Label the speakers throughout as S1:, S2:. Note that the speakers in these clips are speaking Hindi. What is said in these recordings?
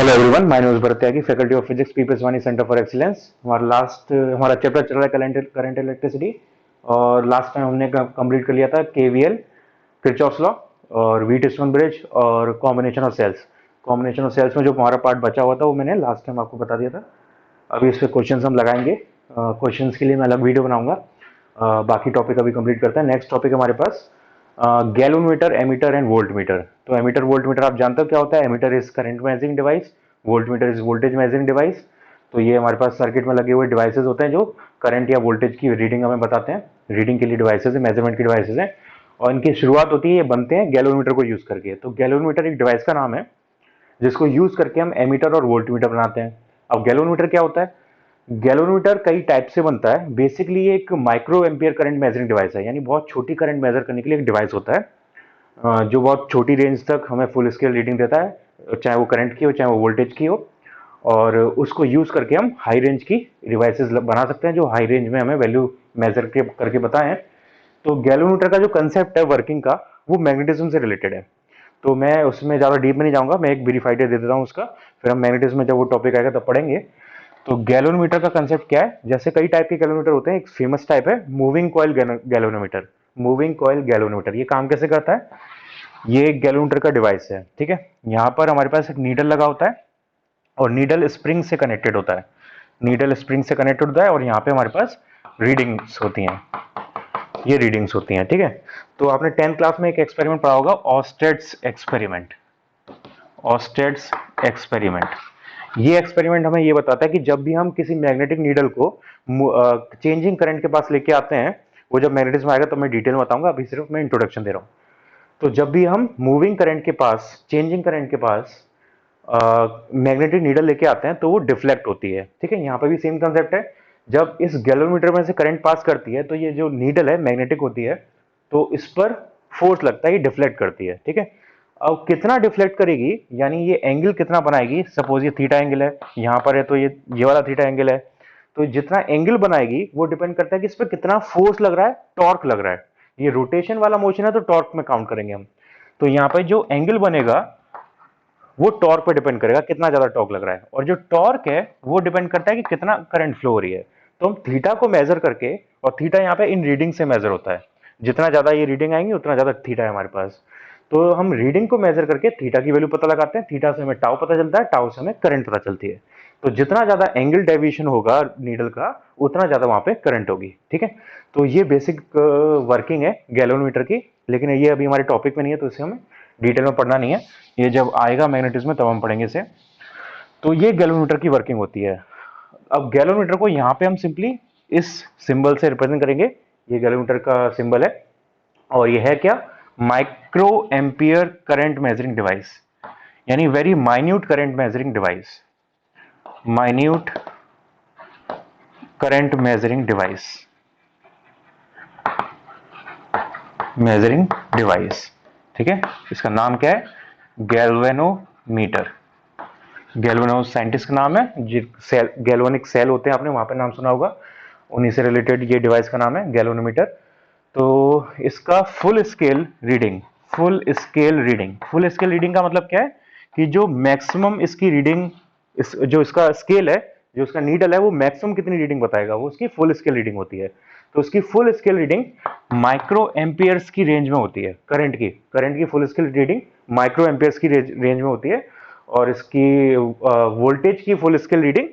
S1: Hello everyone, my name is Bharat Tyagi, faculty of physics, PPS Vani centre for excellence. हमारा चैप्टर चल रहा है करंट इलेक्ट्रिसिटी। और लास्ट टाइम हमने कंप्लीट कर लिया था केवीएल, किरचॉफ्स लॉ और व्हीटस्टोन ब्रिज और combination of cells. Combination of cells में जो हमारा पार्ट बचा हुआ था वो मैंने लास्ट टाइम आपको बता दिया था। अभी इस पे क्वेश्चंस हम लगाएंगे। क्वेश्चंस के लिए मैं अलग वीडियो बनाऊंगा। बाकी टॉपिक अभी कंप्लीट करते हैं। नेक्स्ट टॉपिक हमारे पास galvanometer, ammeter and voltmeter. तो एमीटर वोल्ट मीटर आप जानते हो क्या होता है। Ammeter is current measuring device, voltmeter is voltage measuring device. तो ये हमारे पास सर्किट में लगे हुए डिवाइसेस होते हैं जो करंट या वोल्टेज की रीडिंग हमें बताते हैं। रीडिंग के लिए डिवाइसेस है, मेजरमेंट की डिवाइसेस हैं। और इनकी शुरुआत होती है, ये बनते हैं गैलोमीटर को यूज करके। तो गैलोमीटर एक डिवाइस का नाम है जिसको यूज करके हम एमीटर और वोल्ट मीटर बनाते हैं। अब गैलोमीटर क्या होता है? गैलोमीटर कई टाइप से बनता है। बेसिकली ये एक micro ampere current measuring device है, यानी बहुत छोटी करंट मेजर करने के लिए एक डिवाइस होता है जो बहुत छोटी रेंज तक हमें फुल स्केल रीडिंग देता है, चाहे वो करंट की हो चाहे वो वोल्टेज की हो। और उसको यूज करके हम हाई रेंज की डिवाइसेस बना सकते हैं जो हाई रेंज में हमें वैल्यू मेजर करके बताएं। तो गैलोमीटर का जो कंसेप्ट है वर्किंग का, वो मैग्नेटिज्म से रिलेटेड है। तो मैं उसमें ज़्यादा डीप में नहीं जाऊंगा, मैं एक ब्रीफ आइडिया दे देता हूँ उसका। फिर हम मैग्नेटिज्म में जब वो टॉपिक आएगा तब पढ़ेंगे। तो गैलोमीटर का कंसेप्ट क्या है? जैसे कई टाइप के गैलोमीटर होते हैं, एक फेमस टाइप है moving coil galvanometer. Moving coil galvanometer ये काम कैसे करता है? ये एक गैलोमीटर का डिवाइस है, ठीक है। यहाँ पर हमारे पास एक नीडल लगा होता है और नीडल स्प्रिंग से कनेक्टेड होता है। नीडल स्प्रिंग से कनेक्टेड होता है और यहाँ पे हमारे पास रीडिंग्स होती हैं। ये रीडिंग्स होती हैं, ठीक है। तो आपने 10th क्लास में एक एक्सपेरिमेंट पढ़ा होगा, ऑस्टेड्स एक्सपेरिमेंट। ऑस्टेड्स एक्सपेरिमेंट, ये एक्सपेरिमेंट हमें ये बताता है कि जब भी हम किसी मैग्नेटिक नीडल को चेंजिंग करंट के पास लेके आते हैं, वो जब मैग्नेटिज्म आएगा तो मैं डिटेल में बताऊंगा, अभी सिर्फ मैं इंट्रोडक्शन दे रहा हूँ। तो जब भी हम मूविंग करंट के पास, चेंजिंग करंट के पास मैग्नेटिक नीडल लेके आते हैं तो वो डिफ्लेक्ट होती है, ठीक है। यहाँ पर भी सेम कंसेप्ट है। जब इस गैलोमीटर में से करंट पास करती है तो ये जो नीडल है मैग्नेटिक होती है, तो इस पर फोर्स लगता है, ये डिफ्लेक्ट करती है, ठीक है। अब कितना डिफ्लेक्ट करेगी, यानी ये एंगल कितना बनाएगी। सपोज ये थीटा एंगल है, यहाँ पर है तो ये वाला थीटा एंगल है। तो जितना एंगल बनाएगी वो डिपेंड करता है कि इस पर कितना फोर्स लग रहा है, टॉर्क लग रहा है। ये रोटेशन वाला मोशन है तो टॉर्क में काउंट करेंगे हम। तो यहाँ पे जो एंगल बनेगा वो टॉर्क पे डिपेंड करेगा, कितना ज्यादा टॉर्क लग रहा है। और जो टॉर्क है वो डिपेंड करता है कि कितना करंट फ्लो हो रही है। तो हम थीटा को मेजर करके, और थीटा यहाँ पे इन रीडिंग से मेजर होता है, जितना ज्यादा ये रीडिंग आएंगी उतना ज्यादा थीटा है हमारे पास। तो हम रीडिंग को मेजर करके थीटा की वैल्यू पता लगाते हैं। थीटा से हमें टाउ पता चलता है, टाउ से हमें करंट पता चलती है। तो जितना ज्यादा एंगल डेविएशन होगा नीडल का, उतना ज्यादा वहां पे करंट होगी, ठीक है। तो ये बेसिक वर्किंग है गैलोमीटर की। लेकिन ये अभी हमारे टॉपिक में नहीं है तो इसे हमें डिटेल में पढ़ना नहीं है। ये जब आएगा मैग्नेटिज्म में तब हम पढ़ेंगे इसे। तो ये गैलोमीटर की वर्किंग होती है। अब गैलोमीटर को यहाँ पे हम सिंपली इस सिंबल से रिप्रेजेंट करेंगे। ये गैलोमीटर का सिंबल है और ये है क्या? Micro ampere current measuring device, यानी very minute current measuring device. Minute current measuring device, measuring device, ठीक है। इसका नाम क्या है? गैल्वेनोमीटर। गैल्वेनो साइंटिस्ट का नाम है। सेल, गैल्वेनिक सेल होते हैं, आपने वहां पे नाम सुना होगा, उन्हीं से रिलेटेड ये डिवाइस का नाम है गैल्वेनोमीटर। तो इसका full scale reading, full scale reading का मतलब क्या है कि जो मैक्सिमम इसकी रीडिंग, जो इसका स्केल है, जो इसका नीडल है, वो मैक्सिमम कितनी रीडिंग बताएगा, वो उसकी फुल स्केल रीडिंग होती है। तो उसकी full scale reading micro amperes की रेंज में होती है। करंट की full scale reading micro amperes की रेंज में होती है। और इसकी वोल्टेज की फुल स्केल रीडिंग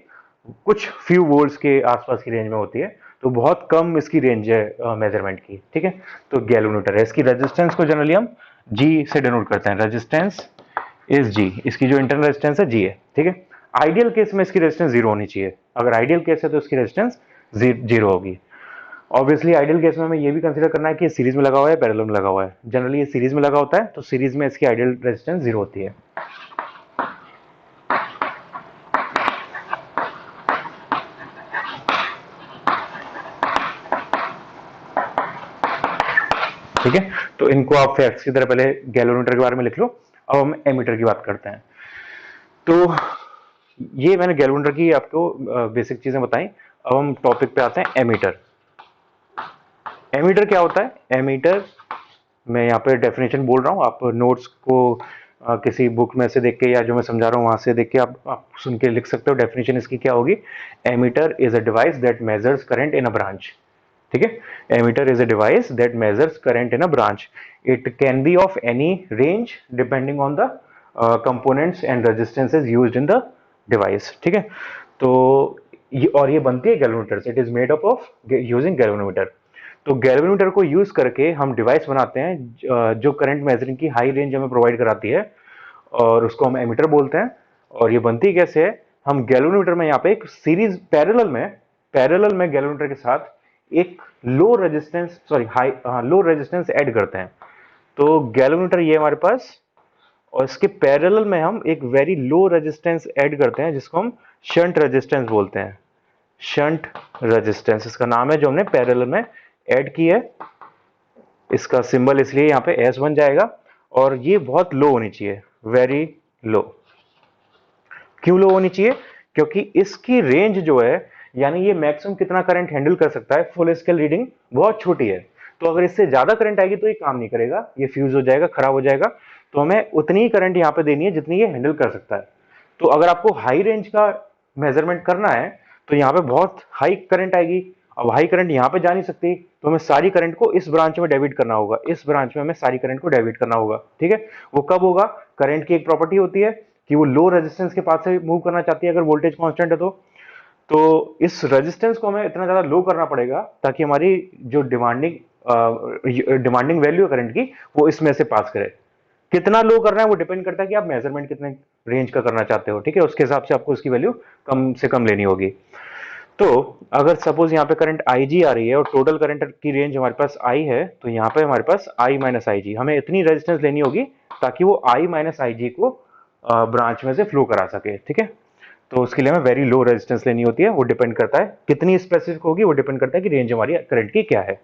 S1: कुछ फ्यू वोल्ट्स के आसपास की रेंज में होती है। तो बहुत कम इसकी रेंज है मेजरमेंट की, ठीक है। तो गैलोमीटर है, इसकी रेजिस्टेंस को जनरली हम जी से डिनोट करते हैं। रेजिस्टेंस इज जी, इसकी जो इंटरनल रेजिस्टेंस है जी है, ठीक है। आइडियल केस में इसकी रेजिस्टेंस जीरो होनी चाहिए। अगर आइडियल केस है तो इसकी रेजिस्टेंस जीरो होगी। ऑब्वियसली आइडियल केस में हमें ये भी कंसीडर करना है कि सीरीज में लगा हुआ है, पैरेलल में लगा हुआ है। जनरली ये सीरीज में लगा होता है तो सीरीज में इसकी आइडियल रेजिस्टेंस जीरो होती है। ठीक है, तो इनको आप फैक्ट्स की तरह पहले गैलोमीटर के बारे में लिख लो। अब हम एमीटर की बात करते हैं। तो ये मैंने गैलोमीटर की आपको बेसिक चीजें बताई। अब हम टॉपिक पे आते हैं, एमीटर। एमीटर क्या होता है? एमीटर, मैं यहाँ पे डेफिनेशन बोल रहा हूँ, आप नोट्स को किसी बुक में से देख के या जो मैं समझा रहा हूँ वहां से देख के आप सुन के लिख सकते हो। डेफिनेशन इसकी क्या होगी, ammeter is a device that measures current in a branch. ठीक है, ammeter is a device that measures current in a branch. It can be of any range depending on the components and resistances used in the device. ठीक है, तो ये बनती है गैल्वेनोमीटर से। It is made up of using galvanometer. तो गैल्वेनोमीटर को यूज करके हम डिवाइस बनाते हैं जो करंट मेजरिंग की हाई रेंज हमें प्रोवाइड कराती है, और उसको हम एमीटर बोलते हैं। और ये बनती कैसे है, हम गैल्वेनोमीटर में यहाँ पे एक सीरीज पैरेलल में गैल्वेनोमीटर के साथ एक लो रेजिस्टेंस ऐड करते हैं। तो गैल्वेनोमीटर ये हमारे पास, और इसके पैरेलल में हम एक वेरी लो रेजिस्टेंस ऐड करते हैं जिसको हम शंट रेजिस्टेंस बोलते हैं। शंट रेजिस्टेंस इसका नाम है जो हमने पैरेलल में ऐड की है। इसका सिंबल इसलिए यहाँ पे एस बन जाएगा, और ये बहुत लो होनी चाहिए, वेरी लो। क्यों लो होनी चाहिए, क्योंकि इसकी रेंज जो है, यानी ये मैक्सिमम कितना करंट हैंडल कर सकता है, फुल स्केल रीडिंग बहुत छोटी है। तो अगर इससे ज्यादा करंट आएगी तो ये काम नहीं करेगा, ये फ्यूज हो जाएगा, खराब हो जाएगा। तो हमें उतनी ही करंट यहाँ पे देनी है जितनी ये हैंडल कर सकता है। तो अगर आपको हाई रेंज का मेजरमेंट करना है तो यहाँ पे बहुत हाई करंट आएगी। अब हाई करंट यहाँ पे जा नहीं सकती, तो हमें सारी करंट को इस ब्रांच में डेबिट करना होगा, इस ब्रांच में हमें सारी करंट को डेबिट करना होगा। ठीक है, वो कब होगा, करंट की एक प्रॉपर्टी होती है कि वो लो रेजिस्टेंस के पास से मूव करना चाहती है अगर वोल्टेज कांस्टेंट है तो इस रेजिस्टेंस को हमें इतना ज्यादा लो करना पड़ेगा ताकि हमारी जो डिमांडिंग वैल्यू है करंट की, वो इसमें से पास करे। कितना लो करना है वो डिपेंड करता है कि आप मेजरमेंट कितने रेंज का करना चाहते हो। ठीक है, उसके हिसाब से आपको उसकी वैल्यू कम से कम लेनी होगी। तो अगर सपोज यहाँ पे करंट IG आ रही है और टोटल करंट की रेंज हमारे पास I है, तो यहाँ पे हमारे पास I माइनस IG, हमें इतनी रेजिस्टेंस लेनी होगी ताकि वो I माइनस IG को ब्रांच में से फ्लो करा सके। ठीक है, तो उसके लिए हमें वेरी लो रेजिस्टेंस लेनी होती है। वो डिपेंड करता है कितनी स्पेसिफिक होगी, वो डिपेंड करता है कि रेंज हमारी करंट की क्या है।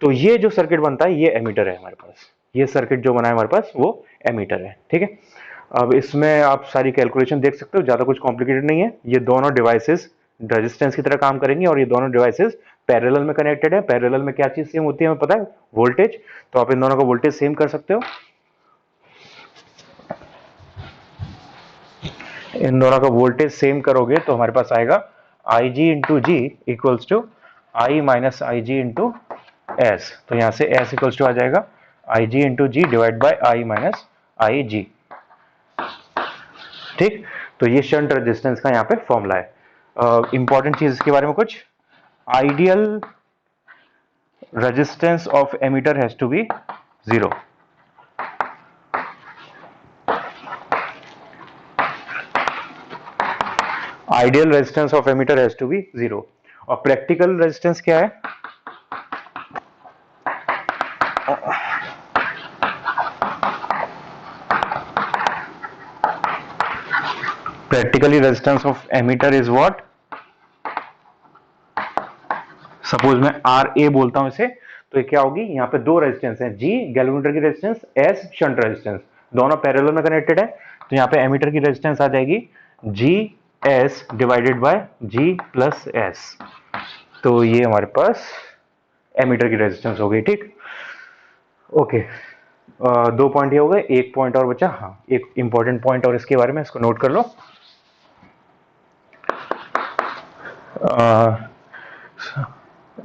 S1: तो ये जो सर्किट बनता है ये एमीटर है हमारे पास, ये सर्किट जो बना है हमारे पास वो एमीटर है। ठीक है, अब इसमें आप सारी कैलकुलेशन देख सकते हो, ज्यादा कुछ कॉम्प्लिकेटेड नहीं है। ये दोनों डिवाइसेस रेजिस्टेंस की तरह काम करेंगी, और ये दोनों डिवाइसेस पैरेलल में कनेक्टेड है। पैरेलल में क्या चीज सेम होती है हमें पता है, वोल्टेज। तो आप इन दोनों का वोल्टेज सेम कर सकते हो। इन दोनों का वोल्टेज सेम करोगे तो हमारे पास आएगा IG into G equals to I minus I G into S. तो यहां से एस इक्वल्स टू आ जाएगा IG into G divide by I minus I G. ठीक, तो ये शंट रेजिस्टेंस का यहाँ पे फॉर्मूला है। इंपॉर्टेंट चीज इसके बारे में कुछ, ideal resistance of ammeter has to be 0। Ideal resistance of ammeter has to be 0। और प्रैक्टिकल रेजिस्टेंस क्या है, practically resistance of emitter is what, suppose मैं RA बोलता हूं इसे, तो ये क्या होगी, यहाँ पे दो रेजिस्टेंस हैं, G गैल्वेनोमीटर की रेजिस्टेंस, S शंट रेजिस्टेंस, दोनों पैरेलल में कनेक्टेड है। तो यहाँ पे एमीटर की रेजिस्टेंस आ जाएगी GS divided by G plus S। तो ये हमारे पास एमीटर की रेजिस्टेंस हो गई। ठीक, ओके, दो पॉइंट ये हो गए, एक पॉइंट और बचा। हाँ, एक इंपॉर्टेंट पॉइंट और इसके बारे में, इसको नोट कर लो।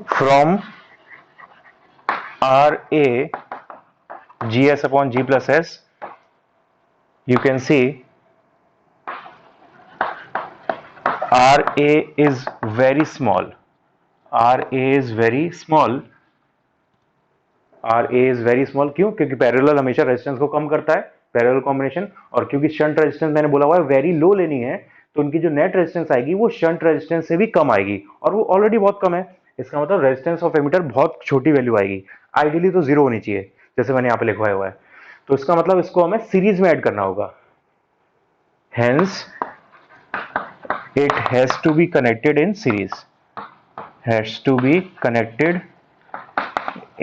S1: from RA GS upon G plus S, you can see RA is very small. RA is very small. RA is very small क्यों, क्योंकि पैरेलल हमेशा रेजिस्टेंस को कम करता है, पैरेलल कॉम्बिनेशन। और क्योंकि शंट रेजिस्टेंस मैंने बोला हुआ है वेरी लो लेनी है, तो उनकी जो नेट रेजिस्टेंस आएगी वो शंट रेजिस्टेंस से भी कम आएगी, और वो ऑलरेडी बहुत कम है। इसका मतलब रेजिस्टेंस ऑफ एमीटर बहुत छोटी वैल्यू आएगी। आइडियली तो 0 होनी चाहिए, जैसे मैंने यहाँ पे लिखवाया हुआ है। तो इसका मतलब इसको हमें सीरीज में ऐड करना होगा। Hence it has to be connected in series, has to be connected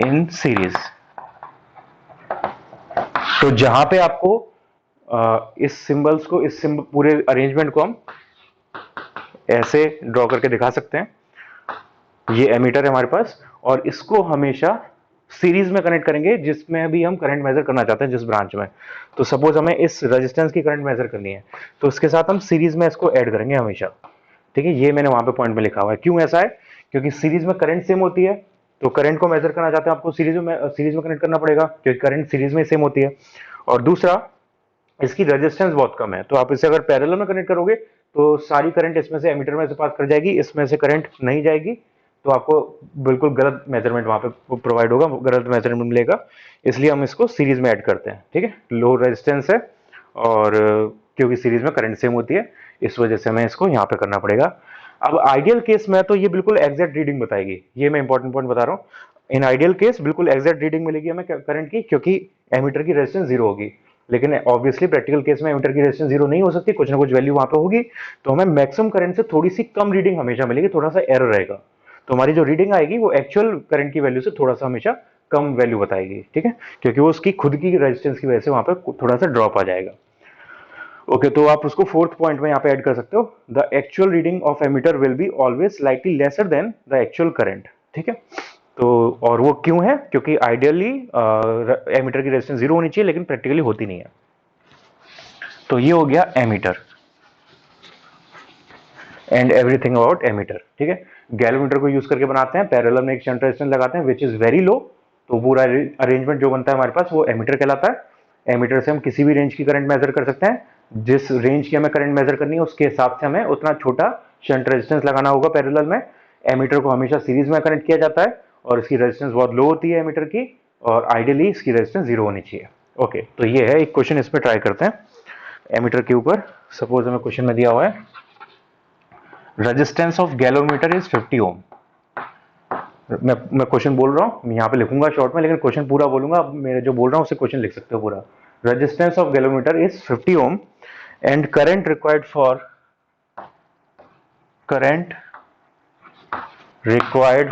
S1: in series. तो जहां पे आपको इस सिंबल्स को, इस पूरे अरेंजमेंट को हम ऐसे ड्रॉ करके दिखा सकते हैं। ये एमीटर है हमारे पास, और इसको हमेशा सीरीज में कनेक्ट करेंगे जिसमें भी हम करंट मेजर करना चाहते हैं जिस ब्रांच में। तो सपोज हमें इस रेजिस्टेंस की करंट मेजर करनी है, तो उसके साथ हम सीरीज में इसको ऐड करेंगे हमेशा। ठीक है, ये मैंने वहां पे पॉइंट में लिखा हुआ है। क्यों ऐसा है? क्योंकि सीरीज में करंट सेम होती है, तो करंट को मेजर करना चाहते हैं आपको सीरीज में कनेक्ट करना पड़ेगा, क्योंकि करंट सीरीज में सेम होती है। और दूसरा, इसकी रेजिस्टेंस बहुत कम है, तो आप इसे अगर पैरेलल में कनेक्ट करोगे तो सारी करंट इसमें से एमीटर में से पास कर जाएगी, इसमें से करंट नहीं जाएगी, तो आपको बिल्कुल गलत मेजरमेंट वहां पे प्रोवाइड होगा, गलत मेजरमेंट मिलेगा। इसलिए हम इसको सीरीज में ऐड करते हैं। ठीक है, लो रेजिस्टेंस है और क्योंकि सीरीज में करंट सेम होती है, इस वजह से हमें इसको यहाँ पे करना पड़ेगा। अब आइडियल केस में तो ये बिल्कुल एग्जैक्ट रीडिंग बताएगी, ये मैं इंपॉर्टेंट पॉइंट बता रहा हूँ। इन आइडियल केस बिल्कुल एग्जैक्ट रीडिंग मिलेगी हमें करंट की, क्योंकि एमीटर की रेजिस्टेंस जीरो होगी। लेकिन ऑब्वियसली प्रैक्टिकल केस में एमीटर की रेजिस्टेंस जीरो नहीं हो सकती, कुछ ना कुछ वैल्यू वहां पे होगी, तो हमें मैक्सिमम करंट से थोड़ी सी कम रीडिंग हमेशा मिलेगी, थोड़ा सा एरर रहेगा। तो हमारी जो रीडिंग आएगी वो एक्चुअल करंट की वैल्यू से थोड़ा सा हमेशा कम वैल्यू बताएगी। ठीक है, क्योंकि वो उसकी खुद की रेजिस्टेंस की वजह से वहां पे थोड़ा सा ड्रॉप आ जाएगा। ओके, तो आप उसको फोर्थ पॉइंट में यहाँ पे ऐड कर सकते हो, the actual reading of ammeter will be always slightly lesser than the actual current. ठीक है, तो और वो क्यों है? क्योंकि आइडियली एमीटर की रेजिस्टेंस जीरो होनी चाहिए, लेकिन प्रैक्टिकली होती नहीं है। तो ये हो गया ammeter and everything about ammeter. ठीक है, गैलोमीटर को यूज करके बनाते हैं, पैरेलल में एक शंट रेजिस्टेंस लगाते हैं विच इज वेरी लो, तो पूरा अरेंजमेंट जो बनता है हमारे पास वो एमीटर कहलाता है। एमीटर से हम किसी भी रेंज की करंट मेजर कर सकते हैं, जिस रेंज की हमें करंट मेजर करनी है उसके हिसाब से हमें उतना छोटा शंट रेजिस्टेंस लगाना होगा पैरेलल में। एमीटर को हमेशा सीरीज में कनेक्ट किया जाता है और इसकी रेजिस्टेंस बहुत लो होती है एमीटर की, और आइडियली इसकी रेजिस्टेंस जीरो होनी चाहिए। ओके, तो ये है एक क्वेश्चन, इसमें ट्राई करते हैं एमीटर के ऊपर। सपोज हमें क्वेश्चन में दिया हुआ है रेजिस्टेंस ऑफ गैलोमीटर इज 50 ओम। मैं क्वेश्चन बोल रहा हूँ, यहाँ पे लिखूंगा शॉर्ट में, लेकिन क्वेश्चन पूरा बोलूंगा। अब मैं जो बोल रहा हूँ उससे क्वेश्चन लिख सकते हो पूरा। Resistance of galvanometer is 50 ohm and current required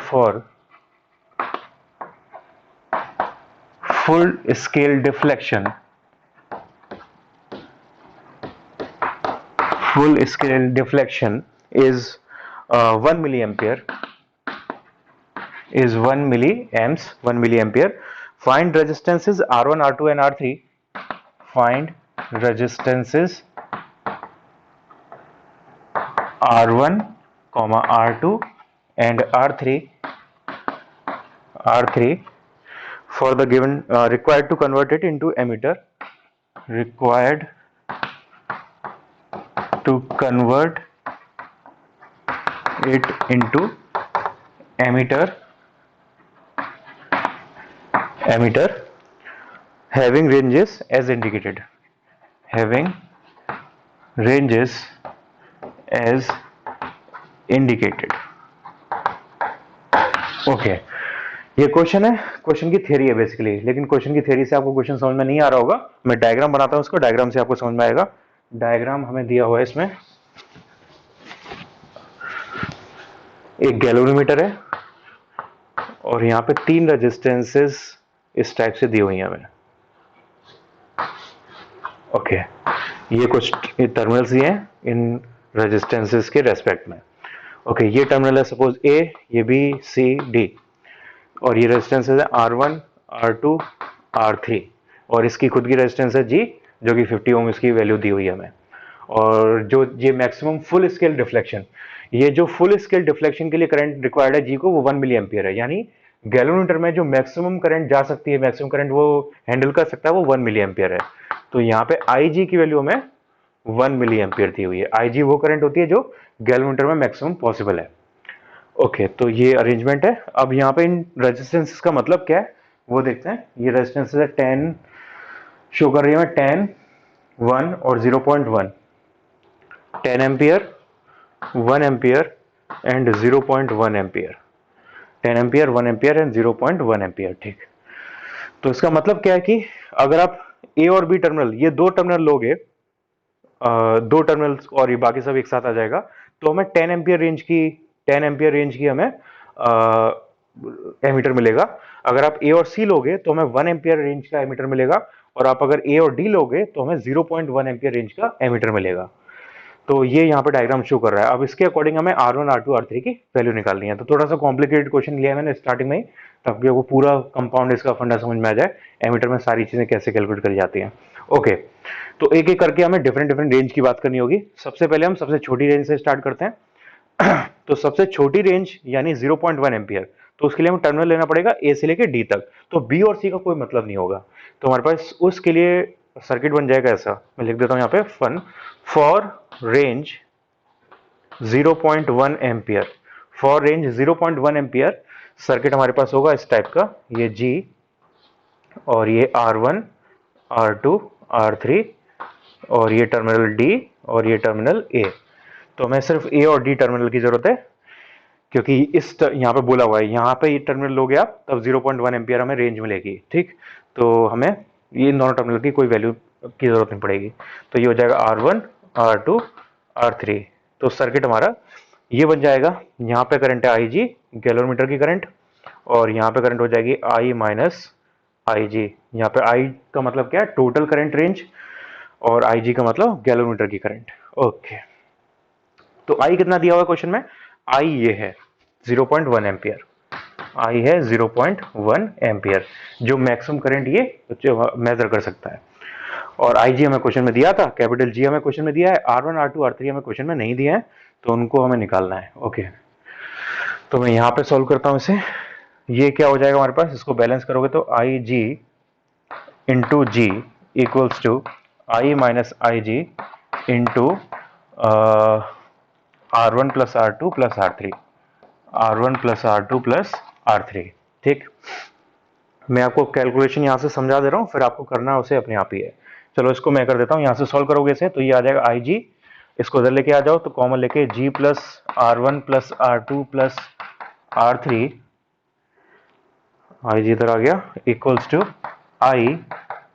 S1: for full scale deflection is 1 milliampere, is 1 milliampere. Find resistances R1, R2 and R3. Find resistances R1, R2 and R3 for the given required to convert it into emitter, required to convert it into emitter having ranges as indicated, having ranges as indicated. Okay, ये क्वेश्चन है, क्वेश्चन की थ्योरी है बेसिकली, लेकिन क्वेश्चन की थ्योरी से आपको क्वेश्चन समझ में नहीं आ रहा होगा। मैं डायग्राम बनाता हूं उसको, डायग्राम से आपको समझ में आएगा। डायग्राम हमें दिया हुआ है, इसमें एक गैलोरीमीटर है और यहाँ पे 3 रेजिस्टेंसेस इस टाइप से दी हुई हैं हमें। ओके, ये कुछ टर्मिनल्स दिए हैं इन रेजिस्टेंसेस के रेस्पेक्ट में। ओके, ये टर्मिनल है सपोज ए, ये बी सी डी, और ये रेजिस्टेंसेस है R1, R2, R3, और इसकी खुद की रेजिस्टेंस है G, जो कि 50 ओम इसकी वैल्यू दी हुई है हमें। और जो ये मैक्सिमम फुल स्केल डिफ्लेक्शन, ये जो फुल स्केल डिफ्लेक्शन के लिए करंट रिक्वायर्ड है जी को, वो 1 मिली एम्पियर है। यानी गैलोमीटर में जो मैक्सिमम करंट जा सकती है, मैक्सिमम करंट वो हैंडल कर सकता है, वो 1 मिली एम्पियर है। तो यहाँ पे IG की वैल्यू हमें 1 मिली एम्पियर दी हुई है। IG वो करंट होती है जो गैलोमीटर में मैक्सिमम पॉसिबल है। ओके, तो ये अरेंजमेंट है। अब यहाँ पे इन रेजिस्टेंसेस का मतलब क्या है वो देखते हैं। ये रेजिस्टेंसेस है 10 शो कर रही है, 10, 1 और 0.1, 10 ampere, 1 ampere and 0.1 ampere, 10 ampere, 1 ampere and 0.1 ampere. ठीक, तो इसका मतलब क्या है कि अगर आप ए और बी टर्मिनल, ये दो टर्मिनल लोगे, दो टर्मिनल्स और ये बाकी सब एक साथ आ जाएगा, तो हमें 10 एम्पियर रेंज की हमें एमीटर मिलेगा। अगर आप ए और सी लोगे तो हमें 1 एम्पियर रेंज का एमीटर मिलेगा, और आप अगर ए और डी लोगे तो हमें 0.1 एम्पियर रेंज का एमीटर मिलेगा। तो ये यहाँ पे डायग्राम शो कर रहा है। अब इसके अकॉर्डिंग हमें R1, R2, R3 की वैल्यू निकालनी है। तो थोड़ा सा कॉम्प्लिकेटेड क्वेश्चन लिया है मैंने स्टार्टिंग में ही, ताकि वो पूरा कंपाउंड इसका फंडा समझ में आ जाए, एमीटर में सारी चीजें कैसे कैलकुलेट करी जाती हैं। ओके, तो एक एक करके हमें डिफरेंट डिफरेंट रेंज की बात करनी होगी। सबसे पहले हम सबसे छोटी रेंज से स्टार्ट करते हैं। तो सबसे छोटी रेंज यानी 0.1 एम्पियर, तो उसके लिए हमें टर्मिनल लेना पड़ेगा ए से लेके डी तक, तो बी और सी का कोई मतलब नहीं होगा। तो हमारे पास उसके लिए सर्किट बन जाएगा ऐसा, मैं लिख देता हूं यहाँ पे फन for range 0.1 ampere. For range 0.1 ampere circuit हमारे पास होगा इस टाइप का, ये G और ये R1 R2 R3 और ये टर्मिनल D और ये टर्मिनल A। तो हमें सिर्फ A और D टर्मिनल की जरूरत है, क्योंकि इस यहाँ पे बोला हुआ है, यहाँ पे ये टर्मिनल लोगे आप तब 0.1 एम्पियर हमें रेंज मिलेगी। ठीक, तो हमें ये इन दोनों टर्मिनल की कोई वैल्यू की जरूरत नहीं पड़ेगी। तो ये हो जाएगा R1 R2 R3। तो सर्किट हमारा ये बन जाएगा। यहाँ पे करंट है IG, गैलोमीटर की करंट, और यहाँ पे करंट हो जाएगी I माइनस IG। यहाँ पे I का मतलब क्या है, टोटल करंट रेंज, और IG का मतलब गैलोमीटर की करंट। ओके, तो I कितना दिया हुआ है क्वेश्चन में, I ये है 0.1 एम्पियर, I है 0.1 एम्पियर, जो मैक्सिमम करंट ये मेजर कर सकता है। और IG हमें क्वेश्चन में दिया था, कैपिटल G हमें क्वेश्चन में दिया है, R1 R2 R3 हमें क्वेश्चन में नहीं दिया है, तो उनको हमें निकालना है। ओके, तो मैं यहाँ पे सॉल्व करता हूँ इसे। ये क्या हो जाएगा हमारे पास, इसको बैलेंस करोगे तो IG into G equals to I minus IG into R1 plus R2 plus R3, R1 plus R2 plus R3। ठीक, मैं आपको कैलकुलेशन यहाँ से समझा दे रहा हूँ, फिर आपको करना उसे अपने आप ही है। चलो इसको मैं कर देता हूँ, यहाँ से सॉल्व करोगे इसे तो ये आ जाएगा IG, इसको इधर लेके आ जाओ तो कॉमन लेके G plus R1 plus R2 plus R3, IG इधर आ गया, equals to I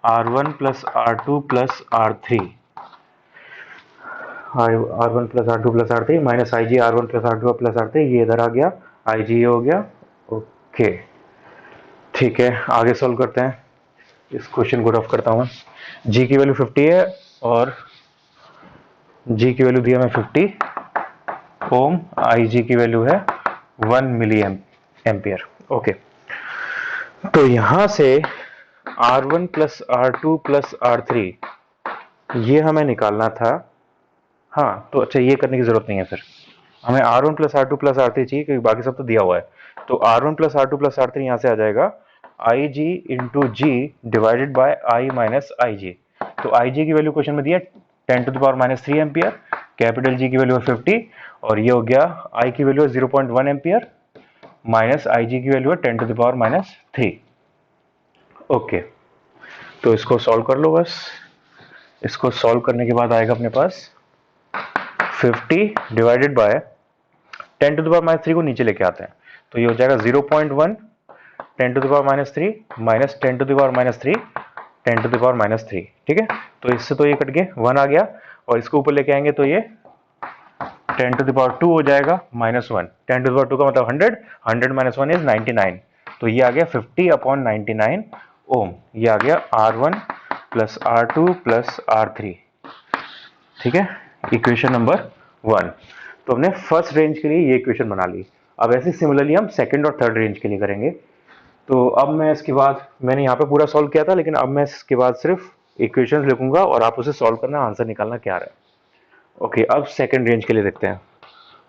S1: R1 plus R2 plus R3, R1 plus R2 plus R3 minus IG R1 plus R2 plus R3, ये इधर आ गया, IG ये हो गया। ओके, ठीक है, आगे सॉल्व करते हैं। इस क्वेश्चन को रफ करता हूँ। G की वैल्यू 50 है और G की वैल्यू दी हमें 50 ओम, IG की वैल्यू है 1 मिली एम्पियर। ओके, तो यहां से R1 plus R2 plus R3 ये हमें निकालना था। हाँ, तो अच्छा ये करने की जरूरत नहीं है, फिर हमें R1 plus R2 plus R3 चाहिए, क्योंकि बाकी सब तो दिया हुआ है। तो R1 plus R2 plus R3 यहाँ से आ जाएगा IG into G divided by I minus IG। तो IG की वैल्यू क्वेश्चन में दिया 10 to the power minus 3 ampere, capital G की वैल्यू है 50, और ये हो गया I की वैल्यू है 0.1 एम्पियर माइनस IG की वैल्यू है 10 to the power minus 3। Okay, तो इसको सॉल्व कर लो बस। इसको सॉल्व करने के बाद आएगा अपने पास 50 divided by 10 to the power minus 3 को नीचे लेके आते हैं, तो ये हो जाएगा 0.1 10 to the power minus 3 minus 10 to the power minus 3 10 to the power minus 3। ठीक है, तो इससे तो ये कट के 1 आ गया, और इसको ऊपर लेके आएंगे तो ये 10 टू द पावर 2 हो जाएगा माइनस 1। 10 टू द पावर 2 का मतलब 100, 100 माइनस 1 इज 99, तो ये आ गया 50/99 ओम। ये आ गया R1 plus R2 plus R3। ठीक है, इक्वेशन नंबर 1। तो हमने फर्स्ट रेंज के लिए ये इक्वेशन बना ली। अब ऐसे सिमिलरली हम सेकंड और थर्ड रेंज के लिए करेंगे। तो अब मैं इसके बाद, मैंने यहाँ पे पूरा सॉल्व किया था, लेकिन अब मैं इसके बाद सिर्फ इक्वेशंस लिखूंगा और आप उसे सॉल्व करना, आंसर निकालना क्या रहा है। ओके, अब सेकंड रेंज के लिए देखते हैं।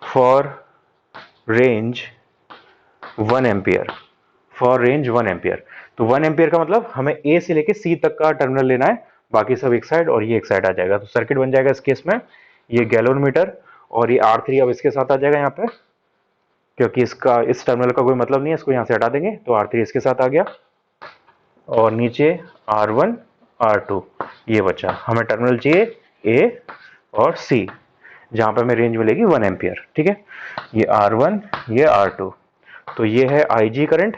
S1: For range 1 ampere, for range 1 ampere, तो 1 एम्पियर का मतलब हमें ए से लेके सी तक का टर्मिनल लेना है, बाकी सब एक साइड और ये एक साइड आ जाएगा। तो सर्किट बन जाएगा इस केस में, ये गैलोमीटर और ये R3 अब इसके साथ आ जाएगा यहाँ पे, क्योंकि इसका इस टर्मिनल का कोई मतलब नहीं है, इसको यहाँ से हटा देंगे तो R3 इसके साथ आ गया, और नीचे R1 R2 ये बचा। हमें टर्मिनल चाहिए A और C, जहाँ पे हमें रेंज मिलेगी 1 एम्पियर। ठीक है, ये R1 ये R2, तो ये है IG करंट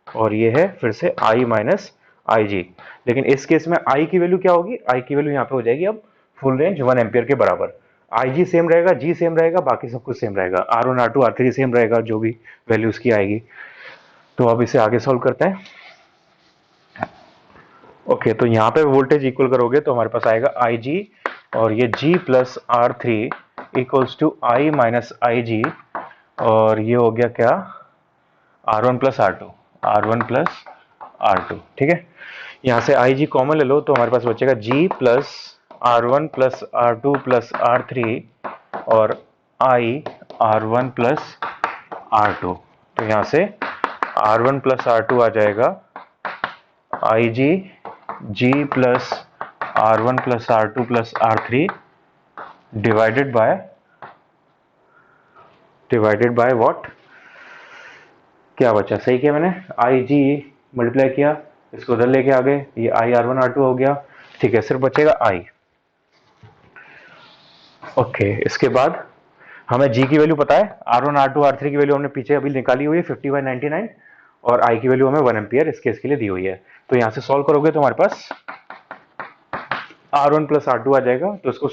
S1: और ये है फिर से I माइनस IG। लेकिन इस केस में I की वैल्यू क्या होगी, I की वैल्यू यहाँ पे हो जाएगी अब फुल रेंज 1 एम्पियर के बराबर। IG सेम रहेगा, G सेम रहेगा, बाकी सब कुछ सेम रहेगा, R1 R2 R3 सेम रहेगा, जो भी वैल्यू उसकी आएगी। तो अब इसे आगे सॉल्व करते हैं। ओके, तो यहाँ पे वोल्टेज इक्वल करोगे तो हमारे पास आएगा IG और ये G plus R3 equals to I minus IG, और ये हो गया क्या R1 plus R2। R1 plus R2, ठीक है। यहाँ से आई जी कॉमन ले लो तो हमारे पास बचेगा G plus R1 plus R2 plus R3 और I R1 प्लस R2। तो यहाँ से R1 प्लस R2 आ जाएगा आई जी G plus R1 plus R2 plus R3 divided by what, क्या बचा, सही किया मैंने, आई जी मल्टीप्लाई किया, इसको उधर लेके आ गए, ये आई R1 R2 हो गया, ठीक है। सिर्फ बचेगा आई। ओके, इसके बाद हमें जी की वैल्यू पता है, R1 R2 R3 की वैल्यू हमने पीछे अभी निकाली हुई है 50/99 और आई की वैल्यू हमें 1 एम्पियर इस केस के लिए दी हुई है। तो यहाँ से सॉल्व करोगे तो हमारे पास R1 प्लस R2 आ जाएगा। तो इसको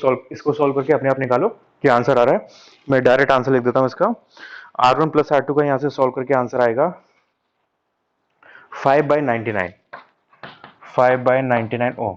S1: सॉल्व करके अपने आप निकालो क्या आंसर आ रहा है। मैं डायरेक्ट आंसर लिख देता हूँ इसका। R1 प्लस R2 का यहाँ से सॉल्व करके आंसर आएगा 5/99 ओम।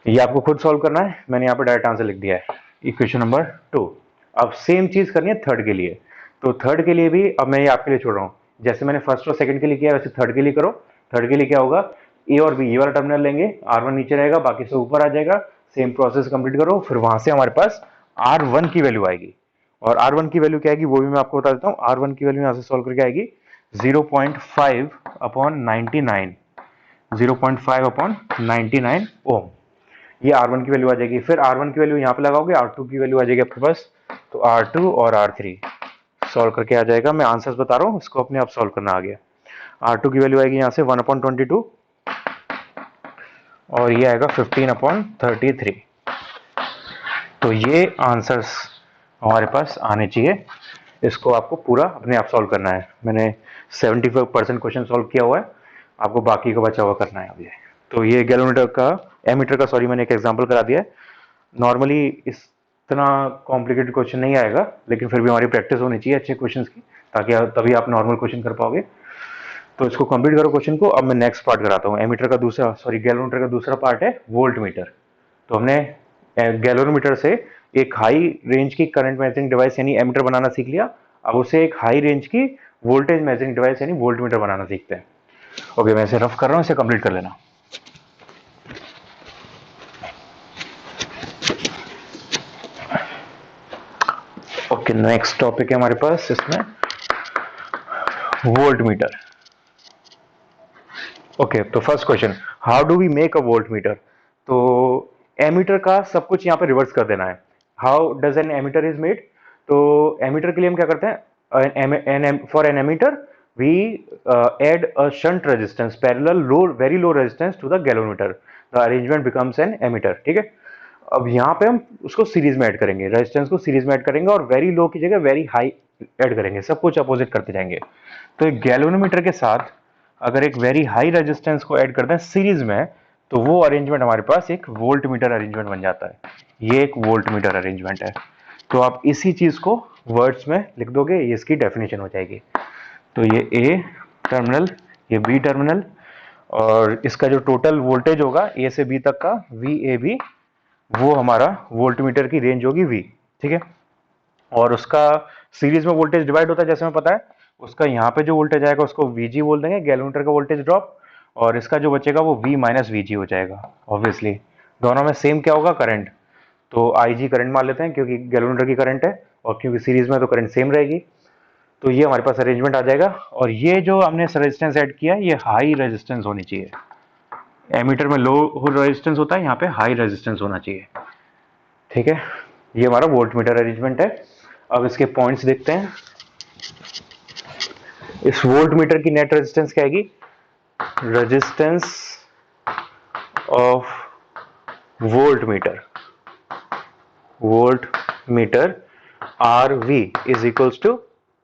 S1: ये आपको खुद सॉल्व करना है, मैंने यहाँ पे डायरेक्ट आंसर लिख दिया है, इक्वेशन नंबर 2। अब सेम चीज करनी है थर्ड के लिए। तो थर्ड के लिए भी अब मैं ये आपके लिए छोड़ रहा हूँ, जैसे मैंने फर्स्ट और सेकंड के लिए किया वैसे थर्ड के लिए करो। थर्ड के लिए क्या होगा, ए और बी ये वाला टर्मिनल लेंगे, R1 नीचे रहेगा, बाकी सब ऊपर आ जाएगा। सेम प्रोसेस कंप्लीट करो, फिर वहां से हमारे पास R1 की वैल्यू आएगी। और R1 की वैल्यू क्या आएगी वो भी मैं आपको बता देता हूँ। R1 की वैल्यू यहाँ से सॉल्व करके आएगी 0.5/99, 0.5/99 ओम। ये R1 की वैल्यू आ जाएगी। फिर R1 की वैल्यू यहाँ पे लगाओगे, R2 की वैल्यू आ जाएगी आपके पास। तो R2 और R3 सॉल्व करके आ जाएगा। मैं आंसर्स बता रहा हूँ, इसको अपने आप सॉल्व करना आ गया। R2 की वैल्यू आएगी यहाँ से 1/22 और ये आएगा 15/33। तो ये आंसर्स हमारे पास आने चाहिए। इसको आपको पूरा अपने आप सॉल्व करना है। मैंने 75% क्वेश्चन सॉल्व किया हुआ है, आपको बाकी का बचा हुआ करना है अभी। तो ये गैलोमीटर का एमीटर का सॉरी मैंने एक एग्जांपल करा दिया है। नॉर्मली इतना कॉम्प्लिकेटेड क्वेश्चन नहीं आएगा, लेकिन फिर भी हमारी प्रैक्टिस होनी चाहिए अच्छे क्वेश्चंस की, ताकि तभी आप नॉर्मल क्वेश्चन कर पाओगे। तो इसको कंप्लीट करो क्वेश्चन को। अब मैं नेक्स्ट पार्ट कराता हूँ। एमीटर का दूसरा गैलोमीटर का दूसरा पार्ट है वोल्ट मीटर। तो हमने गैलोमीटर से एक हाई रेंज की करंट मेजरिंग डिवाइस यानी एमीटर बनाना सीख लिया। अब उसे एक हाई रेंज की वोल्टेज मेजरिंग डिवाइस यानी वोल्ट मीटर बनाना सीखते हैं। ओके, मैं इसे रफ कर रहा हूँ, इसे कंप्लीट कर लेना। ओके, नेक्स्ट टॉपिक है हमारे पास इसमें वोल्ट मीटर। ओके, तो first question, how do we make a voltmeter. तो एमीटर का सब कुछ यहाँ पे रिवर्स कर देना है। How does an ammeter is made. तो एमीटर के लिए हम क्या करते हैं, for an ammeter we add a shunt resistance parallel very low resistance to the galvanometer, the arrangement becomes an ammeter, ठीक है। अब यहाँ पे हम उसको सीरीज में ऐड करेंगे, रेजिस्टेंस को सीरीज में ऐड करेंगे और वेरी लो की जगह वेरी हाई ऐड करेंगे, सब कुछ अपोजिट करते जाएंगे। तो एक गैलोमीटर के साथ अगर एक वेरी हाई रेजिस्टेंस को ऐड करते हैं सीरीज में, तो वो अरेंजमेंट हमारे पास एक वोल्ट मीटर अरेंजमेंट बन जाता है। ये एक वोल्ट मीटर अरेंजमेंट है। तो आप इसी चीज को वर्ड्स में लिख दोगे, ये इसकी डेफिनेशन हो जाएगी। तो ये ए टर्मिनल, ये बी टर्मिनल, और इसका जो टोटल वोल्टेज होगा ए से बी तक का वी ए बी, वो हमारा वोल्ट मीटर की रेंज होगी वी, ठीक है। और उसका सीरीज में वोल्टेज डिवाइड होता है जैसे हमें पता है, उसका यहाँ पे जो वोल्टेज आएगा उसको वीजी बोल देंगे, गैलोमीटर का वोल्टेज ड्रॉप, और इसका जो बचेगा वो वी माइनस वीजी हो जाएगा। ऑब्वियसली दोनों में सेम क्या होगा, करंट। तो आई जी करंट मान लेते हैं क्योंकि गैलोमीटर की करंट है, और क्योंकि सीरीज में तो करंट सेम रहेगी। तो ये हमारे पास अरेंजमेंट आ जाएगा। और ये जो हमने रेजिस्टेंस ऐड किया ये हाई रेजिस्टेंस होनी चाहिए। एमीटर में लो रेजिस्टेंस होता है, यहाँ पे हाई रेजिस्टेंस होना चाहिए, ठीक है। ये हमारा वोल्ट मीटर अरेंजमेंट है। अब इसके पॉइंट्स देखते हैं। इस वोल्ट मीटर की नेट रेजिस्टेंस क्या आएगी, resistance of voltmeter R V is equals to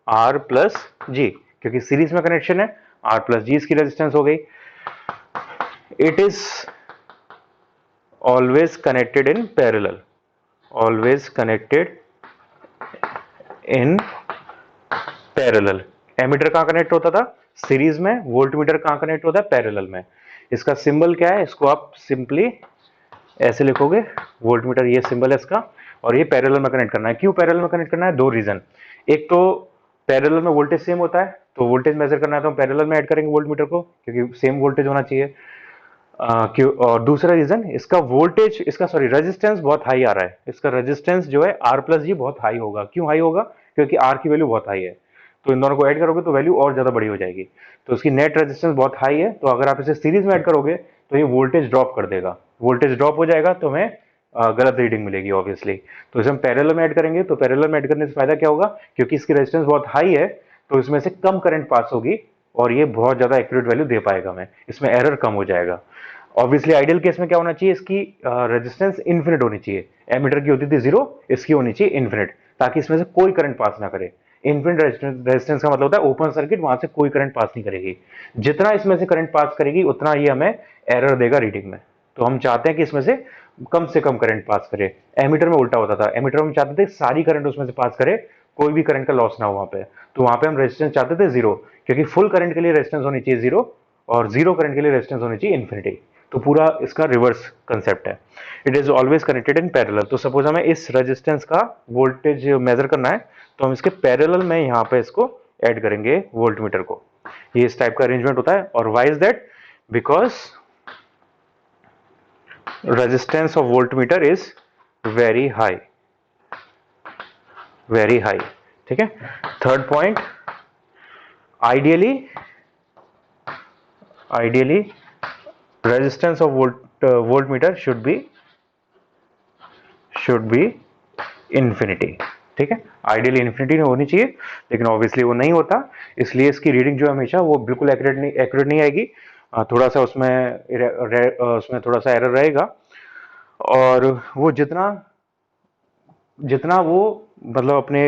S1: R plus G, क्योंकि सीरीज में कनेक्शन है, आर प्लस जी इसकी रेजिस्टेंस हो गई। It is always connected in parallel, always connected in parallel. Ammeter कहां कनेक्ट होता था, सीरीज में। वोल्ट मीटर कहां कनेक्ट होता है, पैरेलल में। इसका सिंबल क्या है, इसको आप सिंपली ऐसे लिखोगे, वोल्ट मीटर ये सिंबल है इसका, और ये पैरेलल में कनेक्ट करना है। क्यों पैरेलल में कनेक्ट करना है, दो रीजन। एक तो पैरेलल में वोल्टेज सेम होता है, तो वोल्टेज मेजर करना है तो हम पैरेलल में ऐड करेंगे वोल्ट मीटर को, क्योंकि सेम वोल्टेज होना चाहिए। क्यों? और दूसरा रीजन, इसका वोल्टेज, इसका सॉरी रेजिस्टेंस बहुत हाई आ रहा है। इसका रेजिस्टेंस जो है आर प्लस जी बहुत हाई होगा। क्यों हाई होगा? क्योंकि आर की वैल्यू बहुत हाई है, तो इन दोनों को ऐड करोगे तो वैल्यू और ज्यादा बड़ी हो जाएगी। तो इसकी नेट रेजिस्टेंस बहुत हाई है, तो अगर आप इसे सीरीज में ऐड करोगे तो ये वोल्टेज ड्रॉप कर देगा। वोल्टेज ड्रॉप हो जाएगा तो हमें गलत रीडिंग मिलेगी ऑब्वियसली। तो इसे हम पैरेलल में ऐड करेंगे, तो पैरेलल में ऐड करने से फायदा क्या होगा, क्योंकि इसकी रेजिस्टेंस बहुत हाई है तो इसमें से कम करंट पास होगी और ये बहुत ज्यादा एक्यूरेट वैल्यू दे पाएगा हमें, इसमें एरर कम हो जाएगा। ऑब्वियसली आइडियल केस में क्या होना चाहिए, इसकी रेजिस्टेंस इन्फिनिट होनी चाहिए। एमीटर की होती थी 0, इसकी होनी चाहिए इन्फिनिट, ताकि इसमें से कोई करंट पास ना करे। इन्फिनिट रेजिस्टेंस का मतलब होता है ओपन सर्किट, वहां से कोई करंट पास नहीं करेगी। जितना इसमें से करंट पास करेगी उतना ये हमें एरर देगा रीडिंग में। तो हम चाहते हैं कि इसमें से कम करंट पास करे। एमीटर में उल्टा होता था, एमीटर में हम चाहते थे सारी करंट उसमें से पास करे, कोई भी करंट का लॉस ना हो वहां पे। तो वहां पे हम रेजिस्टेंस चाहते थे 0, क्योंकि फुल करंट के लिए रेजिस्टेंस होनी चाहिए 0 और 0 करंट के लिए रेजिस्टेंस होनी चाहिए इन्फिनिटी। तो पूरा इसका रिवर्स कंसेप्ट है। It is always connected in parallel. तो सपोज हमें इस रेजिस्टेंस का वोल्टेज मेजर करना है, तो हम इसके पैरेलल में यहाँ पे इसको ऐड करेंगे वोल्ट मीटर को। ये इस टाइप का अरेंजमेंट होता है। और why is that? Because resistance of voltmeter is very high, very high. ठीक है। Third point, ideally resistance of voltmeter should be infinity। ठीक है, आइडियली इन्फिनिटी होनी चाहिए, लेकिन ऑब्वियसली वो नहीं होता, इसलिए इसकी रीडिंग जो हमेशा वो बिल्कुल एक्यूरेट नहीं आएगी। थोड़ा सा उसमें थोड़ा सा एरर रहेगा। और वो जितना जितना वो मतलब अपने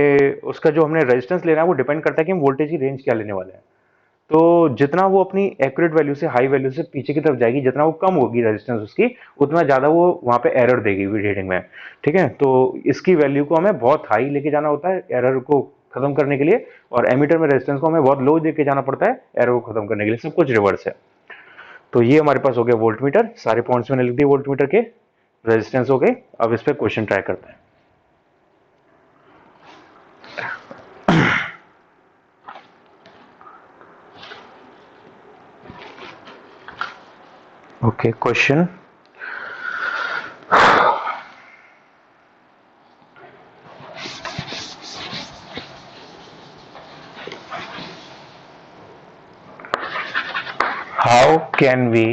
S1: उसका जो हमने रेजिस्टेंस लेना है वो डिपेंड करता है कि हम वोल्टेज की रेंज क्या लेने वाले हैं। तो जितना वो अपनी एक्यूरेट वैल्यू से, हाई वैल्यू से पीछे की तरफ जाएगी, जितना वो कम होगी रेजिस्टेंस उसकी, उतना ज्यादा वो वहां पे एरर देगी रीडिंग में। ठीक है, तो इसकी वैल्यू को हमें बहुत हाई लेके जाना होता है एरर को खत्म करने के लिए, और एमीटर में रेजिस्टेंस को हमें बहुत लो लेके जाना पड़ता है एरर को खत्म करने के लिए। सब कुछ रिवर्स है। तो ये हमारे पास हो गया वोल्ट मीटर, सारे पॉइंट्स मैंने लिख दिए वोल्ट मीटर के, रेजिस्टेंस हो गए। अब इस पर क्वेश्चन ट्राई करते हैं। Okay, question. How can we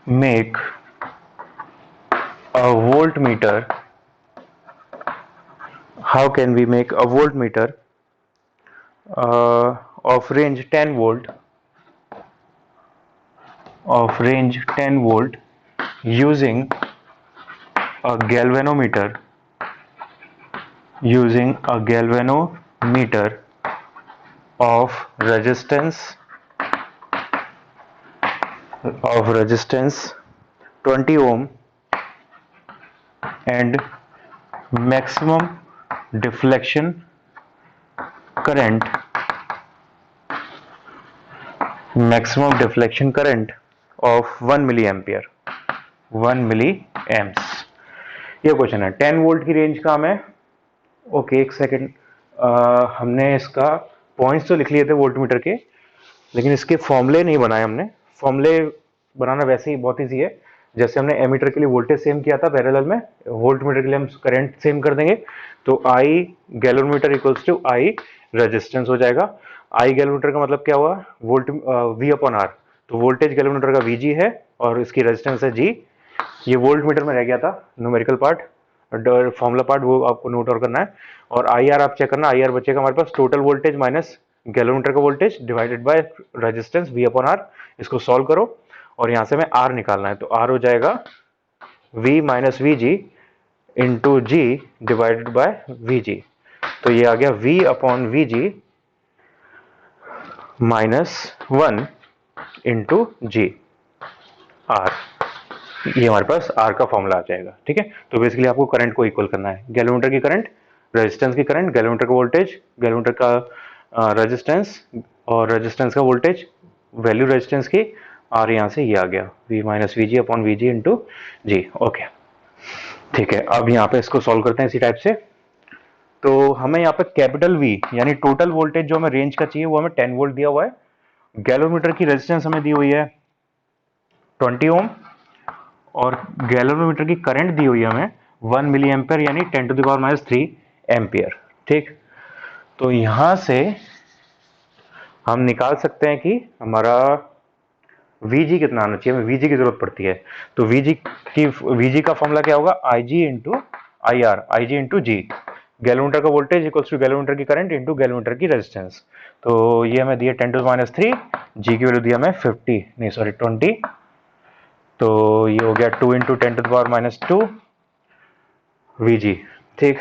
S1: make a voltmeter? How can we make a voltmeter of range 10 volt, using a galvanometer of resistance 20 ohm and maximum deflection current of 1 milliampere, 1 milliamps। ये क्वेश्चन है। 10 वोल्ट की रेंज का हमें, ओके एक सेकेंड, हमने इसका पॉइंट्स तो लिख लिए थे वोल्ट मीटर के, लेकिन इसके फॉर्मूले नहीं बनाए हमने। फॉर्मूले बनाना वैसे ही बहुत ईजी है। जैसे हमने एमीटर के लिए वोल्टेज सेम किया था पैरेलल में, वोल्ट मीटर के लिए हम करंट सेम कर देंगे। तो I galvanometer equals to I resistance हो जाएगा। आई गैलोमीटर का मतलब क्या हुआ, वोल्ट वी अपॉन आर। तो वोल्टेज गैलोमीटर का वीजी है और इसकी रेजिस्टेंस है जी। ये वोल्ट मीटर में रह गया था न्यूमेरिकल पार्ट, फॉर्मूला पार्ट वो आपको नोट और करना है। और आई आर आप चेक करना, आई आर बचेगा हमारे पास टोटल वोल्टेज माइनस गैलोमीटर का voltage divided by resistance V upon R. इसको सॉल्व करो और यहां से हमें आर निकालना है। तो आर हो जाएगा V minus V G into G divided by V G. तो ये आ गया V upon V G -1 into G R. ये हमारे पास आर का फॉर्मूला आ जाएगा। ठीक है, तो बेसिकली आपको करंट को इक्वल करना है, गैलोमीटर की करंट, रेजिस्टेंस की करंट, गैलोमीटर का वोल्टेज, गैलोमीटर का रेजिस्टेंस और रेजिस्टेंस का वोल्टेज, वैल्यू रेजिस्टेंस की, और यहां से ये आ गया v minus V G upon V G into G. Okay ठीक है, अब यहाँ पे इसको सॉल्व करते हैं इसी टाइप से। तो हमें यहाँ पे कैपिटल वी यानी टोटल वोल्टेज जो हमें रेंज का चाहिए वो हमें 10 वोल्ट दिया हुआ है। गैलोमीटर की रेजिस्टेंस हमें दी हुई है 20 ओम और गैलोमीटर की करंट दी हुई है हमें 1 मिली एम्पियर यानी 10⁻³ एम्पियर। ठीक, तो यहां से हम निकाल सकते हैं कि हमारा Vg कितना आना चाहिए, हमें Vg की जरूरत पड़ती है। तो Vg का फॉर्मूला क्या होगा, Ig into I R, Ig into G, galvanometer का वोल्टेज इक्वल्स टू गैलोमीटर की करंट इंटू गैलोमीटर की रेजिस्टेंस। तो ये हमें दिया 10⁻³, जी की वैल्यू दिया हमें 50 नहीं सॉरी 20, तो ये हो गया 2 इंटू 10⁻² Vg। ठीक,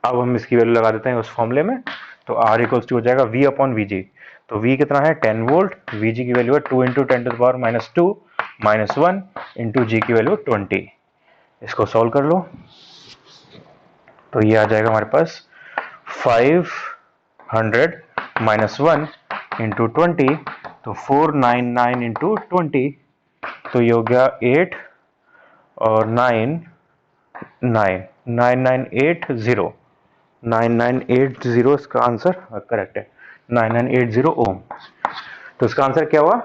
S1: अब हम इसकी वैल्यू लगा देते हैं उस फॉर्मूले में, तो R इक्वल्स टू हो जाएगा V अपॉन Vg। तो V कितना है 10 वोल्ट, Vg की वैल्यू है 2 इंटू 10⁻² माइनस 1 इंटू जी की वैल्यू 20। इसको सॉल्व कर लो तो ये आ जाएगा हमारे पास 500 माइनस 1 इंटू 20, तो 499 इंटू 20, तो ये हो गया 8 और 9 9 9980 9980 इसका आंसर करेक्ट है, 9980 ओम। तो इसका आंसर क्या हुआ,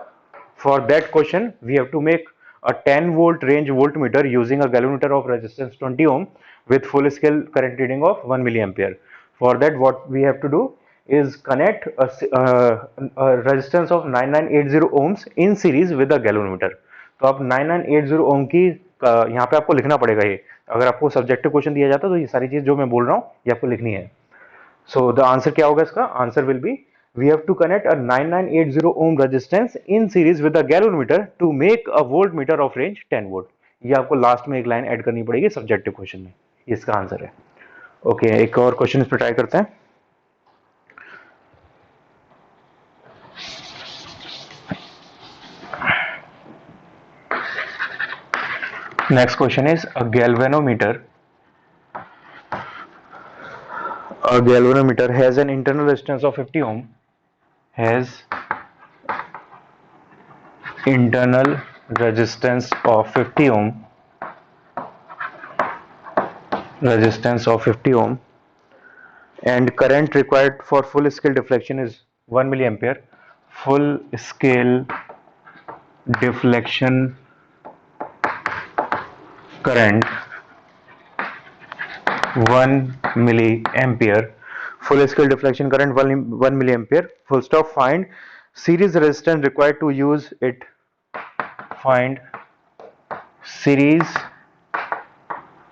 S1: for that question we have to make a 10 volt range voltmeter using a galvanometer of resistance 20 ohm with full scale current reading of 1 milliampere. For that what we have to do is connect a resistance of 9980 ohms in series with a galvanometer. तो आप 9980 ohm की यहाँ पे आपको लिखना पड़ेगा। ये अगर आपको सब्जेक्टिव क्वेश्चन दिया जाता है तो ये सारी चीज जो मैं बोल रहा हूँ ये आपको लिखनी है। So the answer क्या होगा, इसका answer will be we have to connect a 9980 ohm resistance in series with a galvanometer to make a voltmeter of range 10 volt। ये आपको लास्ट में एक लाइन ऐड करनी पड़ेगी सब्जेक्टिव क्वेश्चन में, इसका आंसर है। ओके, एक और क्वेश्चन इस पर ट्राई करते हैं। Next question is a galvanometer has an internal resistance of 50 ohm, has internal resistance of 50 ohm, and current required for full scale deflection is 1 milliampere. Full scale deflection current 1 milliampere, full scale deflection current 1 milliampere, full stop. Find series resistance required to use it, find series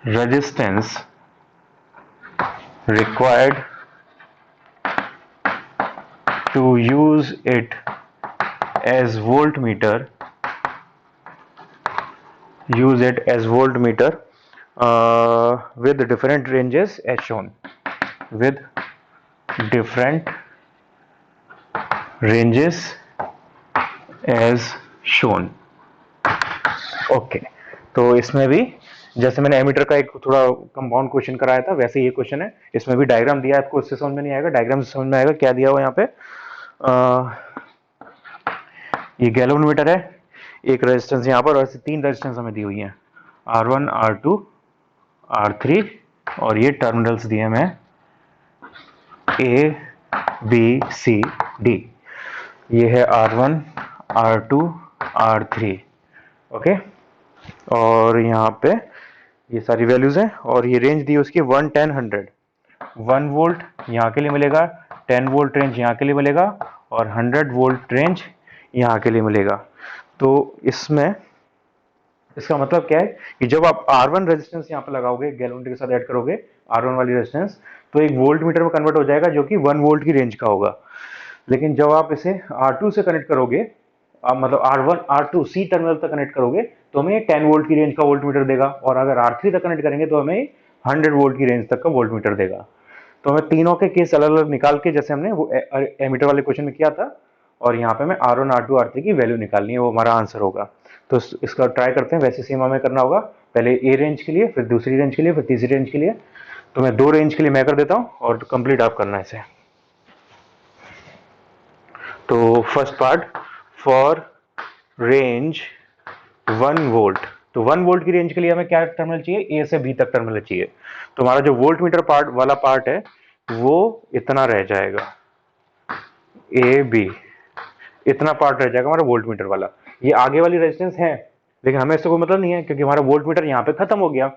S1: resistance required to use it as voltmeter, with different ranges as shown, with different ranges as shown। Okay, तो इसमें भी जैसे मैंने एमीटर का एक थोड़ा कंपाउंड क्वेश्चन कराया था वैसे ये क्वेश्चन है, इसमें भी डायग्राम दिया है आपको, इससे समझ में नहीं आएगा, डायग्राम से समझ में आएगा क्या दिया हुआ यहाँ पे। ये गैल्वेनोमीटर है, एक रेजिस्टेंस यहाँ पर और ऐसे 3 रेजिस्टेंस हमें दी हुई हैं, R1 R2 R3, और ये टर्मिनल्स दिए हैं A B C D। ये है R1 R2 R3, ओके, और यहाँ पे ये सारी वैल्यूज हैं और ये रेंज दी है उसकी 1 10 100। 1 वोल्ट यहाँ के लिए मिलेगा, 10 वोल्ट रेंज यहाँ के लिए मिलेगा और 100 वोल्ट रेंज यहाँ के लिए मिलेगा। तो इसमें इसका मतलब क्या है कि जब आप R1 रेजिस्टेंस यहाँ पे लगाओगे, गैल्वेनोमीटर के साथ ऐड करोगे R1 वाली रेजिस्टेंस, तो एक वोल्ट मीटर में कन्वर्ट हो जाएगा जो कि 1 वोल्ट की रेंज का होगा। लेकिन जब आप इसे R2 से कनेक्ट करोगे, मतलब R1 R2 C टर्मिनल तक कनेक्ट करोगे तो हमें 10 वोल्ट की रेंज का वोल्ट मीटर देगा, और अगर R3 तक कनेक्ट करेंगे तो हमें 100 वोल्ट की रेंज तक का वोल्ट मीटर देगा। तो हमें तीनों के केस अलग अलग निकाल के, जैसे हमने वो एमीटर वाले क्वेश्चन में किया था, और यहाँ पे हमें R1 R2 R3 की वैल्यू निकालनी है, वो हमारा आंसर होगा। तो इसका ट्राई करते हैं, वैसे सेम हमें करना होगा, पहले ए रेंज के लिए, फिर दूसरी रेंज के लिए, फिर तीसरी रेंज के लिए। तो मैं 2 रेंज के लिए मैं कर देता हूँ और कंप्लीट आप करना है इसे। तो first part, for range 1 volt, तो 1 वोल्ट की रेंज के लिए हमें क्या टर्मिनल चाहिए, ए से बी तक टर्मिनल चाहिए। तो हमारा जो वोल्ट मीटर पार्ट वाला पार्ट है वो इतना रह जाएगा, ए बी, इतना पार्ट रह जाएगा हमारा वोल्ट मीटर वाला। ये आगे वाली रेजिस्टेंस है, लेकिन हमें इससे कोई मतलब नहीं है क्योंकि हमारा वोल्ट मीटर यहाँ पे खत्म हो गया,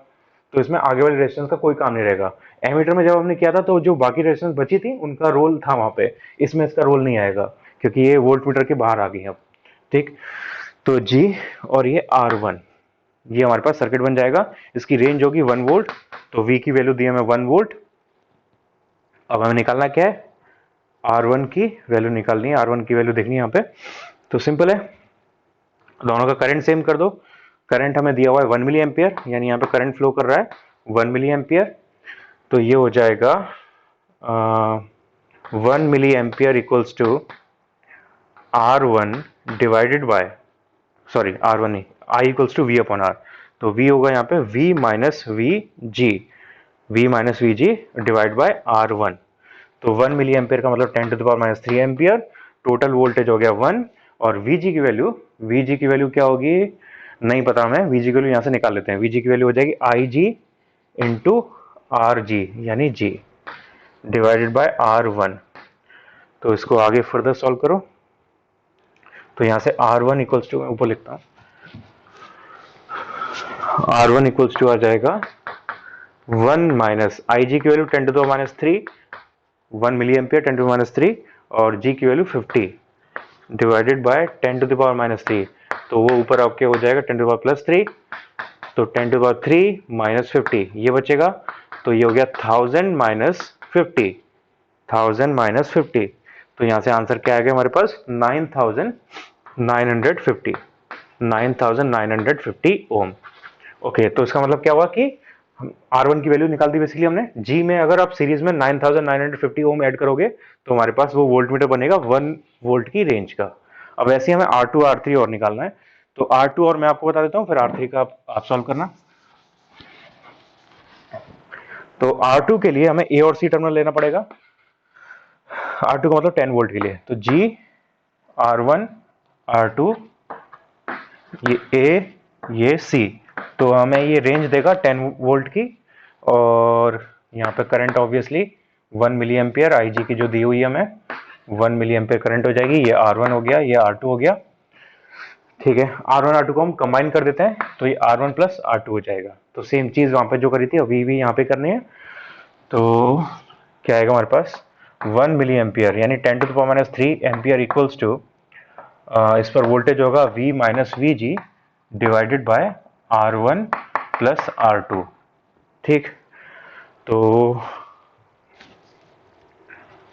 S1: तो इसमें आगे वाली रेजिस्टेंस का कोई काम नहीं रहेगा। एमीटर में जब हमने किया था तो जो बाकी रेजिस्टेंस बची थी उनका रोल था वहां पे, इसमें इसका रोल नहीं आएगा क्योंकि ये वोल्ट मीटर के बाहर आ गई अब। ठीक, तो जी और ये R1, ये हमारे पास सर्किट बन जाएगा। इसकी रेंज होगी 1 वोल्ट, तो V की वैल्यू दी हमें 1 वोल्ट। अब हमें निकालना क्या है, R1 की वैल्यू निकालनी है, R1 की वैल्यू देखनी है यहाँ पे। तो सिंपल है, दोनों का करंट सेम कर दो। करंट हमें दिया हुआ है 1 मिली एम्पियर, यानी यहाँ पे करंट फ्लो कर रहा है 1 मिली एम्पियर। तो ये हो जाएगा 1 milliampere equals to R1 divided by, sorry R1 नहीं, I equals to V upon R। तो V होगा यहाँ पे V minus V G, V minus V G divide by R1। तो 1 मिली एम्पियर का मतलब 10 to the power minus 3 ampere. Total voltage हो गया 1, और VG की वैल्यू क्या होगी नहीं पता हमें, VG की वैल्यू यहाँ से निकाल लेते हैं। VG की वैल्यू हो जाएगी IG इंटू RG यानी G डिवाइडेड बाय R1। तो इसको आगे फर्दर सॉल्व करो, तो यहाँ से R1 इक्वल्स टू, ऊपर लिखता हूँ, R1 इक्वल्स टू आ जाएगा 1 माइनस IG की value 10 to the power minus 3, 1 milliampere 10 to the minus 3, और G की value 50 divided by 10 to the power minus 3। तो वो ऊपर आपके हो जाएगा 10 टू द पावर प्लस 3, तो 10 टू द पावर 3 माइनस 50 ये बचेगा। तो ये हो गया 1000 माइनस 50, 1000 माइनस 50। तो यहाँ से आंसर क्या आ गया हमारे पास 9950, 9950 ओम। ओके, तो इसका मतलब क्या हुआ कि R1 की वैल्यू निकाल दी बेसिकली हमने। G में अगर आप सीरीज में 9950 ओम ऐड करोगे तो हमारे पास वो वोल्ट मीटर बनेगा 1 वोल्ट की रेंज का। अब ऐसे ही हमें R2 R3 और निकालना है, तो R2 और मैं आपको बता देता हूँ, फिर R3 का आप सॉल्व करना। तो R2 के लिए हमें A और C टर्मिनल लेना पड़ेगा। R2 का मतलब 10 वोल्ट के लिए, तो G R1 R2 ये A ये C, तो हमें ये रेंज देगा 10 वोल्ट की। और यहाँ पे current obviously 1 milliampere IG की जो दी हुई है हमें 1 मिली एम्पियर करंट हो जाएगी। ये R1 हो गया, ये R2 हो गया। ठीक है, R1 R2 को हम कंबाइन कर देते हैं, तो ये R1 प्लस R2 हो जाएगा। तो सेम चीज वहां पे जो करी थी अभी भी यहाँ पे करनी है। तो क्या आएगा हमारे पास 1 मिली एम्पियर यानी 10 to the power minus 3 ampere equals to, इस पर वोल्टेज होगा V minus V G divided by R1 plus R2। ठीक, तो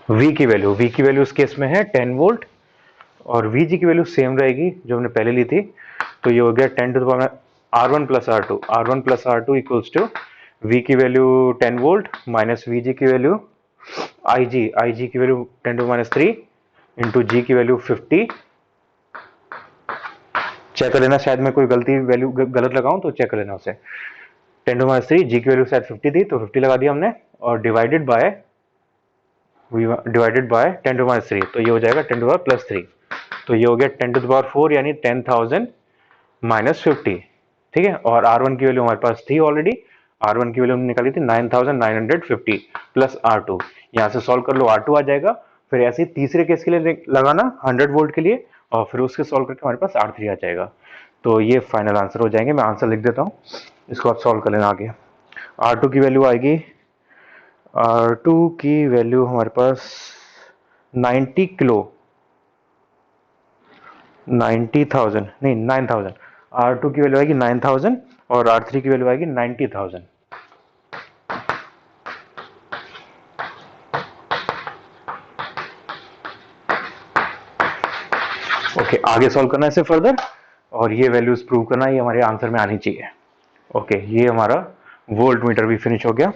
S1: V की वैल्यू इस केस में है 10 वोल्ट, और VG की वैल्यू सेम रहेगी जो हमने पहले ली थी। तो ये हो गया 10 to the power R1 plus R2 equals to V की वैल्यू 10 वोल्ट माइनस VG की वैल्यू IG की value 10 to minus 3 into G की वैल्यू 50। चेक कर लेना, शायद मैं कोई वैल्यू गलत लगाऊं तो चेक कर लेना उसे। 10 टू माइनस 3, G की वैल्यू शायद 50 थी तो 50 लगा दिया हमने, और डिवाइडेड बाय 10 टू माइनस 3, तो ये हो जाएगा 10 टू पावर प्लस 3। तो ये हो गया 10 टू द पावर 4 यानी 10,000 माइनस 50। ठीक है, और R1 की वैल्यू हमारे पास थी ऑलरेडी, R1 की वैल्यू हमने निकाली थी 9950 प्लस R2। यहाँ से सॉल्व कर लो, R2 आ जाएगा। फिर ऐसे ही तीसरे केस के लिए लगाना 100 वोल्ट के लिए, और फिर उसके सॉल्व करके हमारे पास R3 आ जाएगा। तो ये फाइनल आंसर हो जाएंगे। मैं आंसर लिख देता हूँ, इसको आप सॉल्व कर लेना आगे। R2 की वैल्यू आएगी, R2 की वैल्यू हमारे पास 90 किलो, 90,000 नहीं 9,000। R2 की वैल्यू आएगी 9,000 और R3 की वैल्यू आएगी 90,000। ओके, आगे सॉल्व करना है इसे फर्दर, और ये वैल्यूज प्रूव करना, ये हमारे आंसर में आनी चाहिए। ओके, ये हमारा वोल्ट मीटर भी फिनिश हो गया।